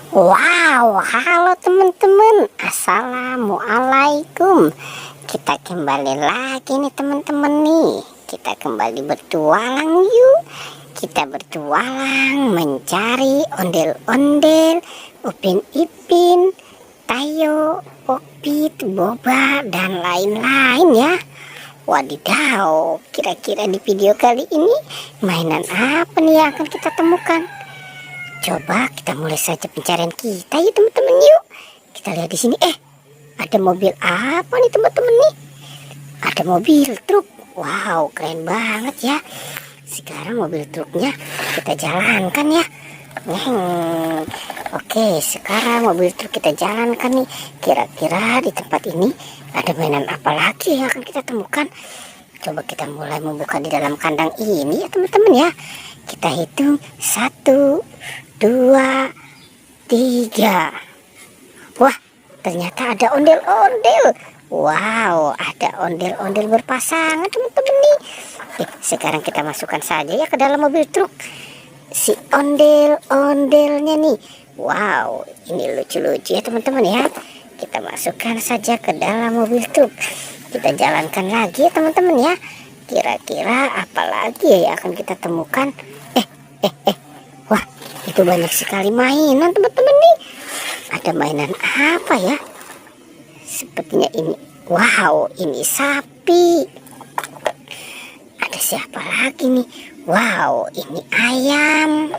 Wow, halo teman-teman. Assalamualaikum. Kita kembali lagi nih teman-teman nih. Kita kembali bertualang yuk. Kita bertualang mencari ondel-ondel, Upin Ipin, Tayo, Popit, Boba, dan lain-lain ya. Wadidaw, kira-kira di video kali ini mainan apa nih yang akan kita temukan? Coba kita mulai saja pencarian kita ya teman-teman yuk. Kita lihat di sini. Ada mobil apa nih teman-teman nih? Ada mobil truk. Wow, keren banget ya. Sekarang mobil truknya kita jalankan ya. Oke, sekarang mobil truk kita jalankan nih. Kira-kira di tempat ini ada mainan apa lagi yang akan kita temukan? Coba kita mulai membuka di dalam kandang ini ya teman-teman ya. Kita hitung 1, 2, 3. Wah, ternyata ada ondel-ondel. Wow, ada ondel-ondel berpasangan teman-teman nih. Sekarang kita masukkan saja ya ke dalam mobil truk si ondel-ondelnya nih. Wow, ini lucu-lucu ya teman-teman ya. Kita masukkan saja ke dalam mobil truk. Kita jalankan lagi ya teman-teman ya. Kira-kira apa lagi ya yang akan kita temukan? Wah, itu banyak sekali mainan teman-teman nih. Ada mainan apa ya? Sepertinya ini. Wow, ini sapi. Ada siapa lagi nih? Wow, ini ayam.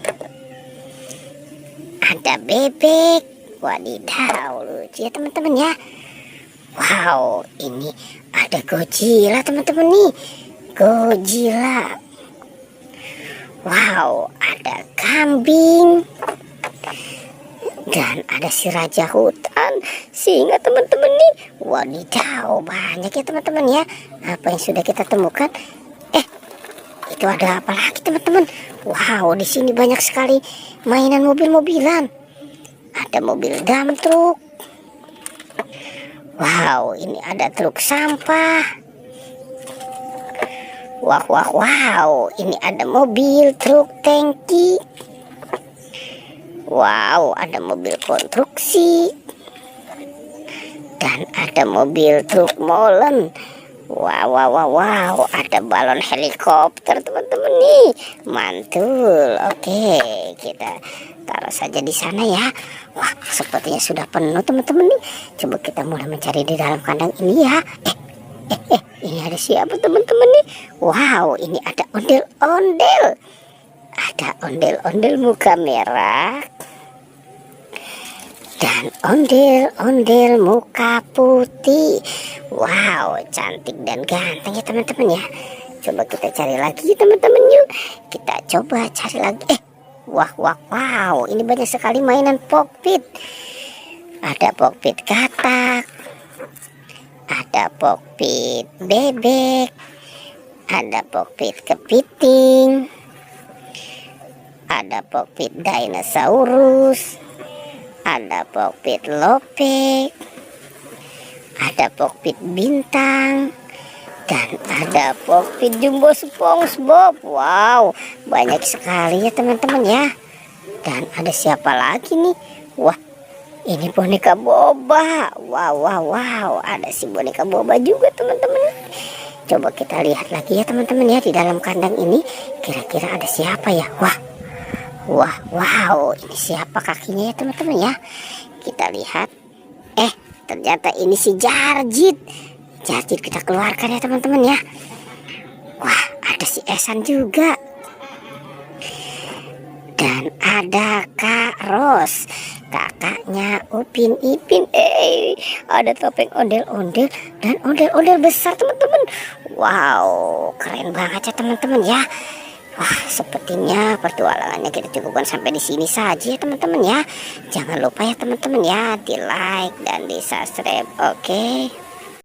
Ada bebek. Wadidaw, lucu ya teman-teman ya. Wow, ini ada Godzilla teman-teman nih. Godzilla. Wow, ada kambing dan ada si raja hutan, singa teman-teman nih. Wadidaw, banyak ya teman-teman ya. Apa yang sudah kita temukan? Itu ada apa lagi teman-teman? Wow, di sini banyak sekali mainan mobil-mobilan. Ada mobil dump truk. Wow, ini ada truk sampah. Wow, ini ada mobil truk tangki. Wow, ada mobil konstruksi. Dan ada mobil truk molen. Wow, ada balon helikopter teman-teman nih. Mantul. Oke, kita taruh saja di sana ya. Wah, sepertinya sudah penuh teman-teman nih. Coba kita mulai mencari di dalam kandang ini ya. Ini ada siapa teman-teman nih? Wow, ini ada ondel-ondel. Ada ondel-ondel muka merah. Dan ondel-ondel muka putih. Wow, cantik dan ganteng ya teman-teman ya. Coba kita cari lagi teman-teman yuk. Kita coba cari lagi. Wow, ini banyak sekali mainan Popit. Ada Popit katak. Ada Popit bebek. Ada Popit kepiting. Ada Popit dinosaurus. Ada Popit lope. Ada Popit bintang. Dan ada Popit jumbo SpongeBob. Wow, banyak sekali ya teman-teman ya. Dan ada siapa lagi nih? Wah, ini boneka Boba. Wow, ada si boneka Boba juga teman-teman. Coba kita lihat lagi ya teman-teman ya di dalam kandang ini. Kira-kira ada siapa ya? Wow, ini siapa kakinya ya teman-teman ya? Kita lihat. Ternyata ini si Jarjit. Jarjit kita keluarkan ya teman-teman ya. Wah, ada si Esan juga. Dan ada Kak Ros, kakaknya Upin Ipin. Ada topeng ondel-ondel dan ondel-ondel besar teman-teman. Wow, keren banget ya teman-teman ya. Wah, sepertinya pertualangannya kita cukupkan sampai di sini saja ya teman-teman ya. Jangan lupa ya teman-teman ya, di like dan di subscribe. Oke.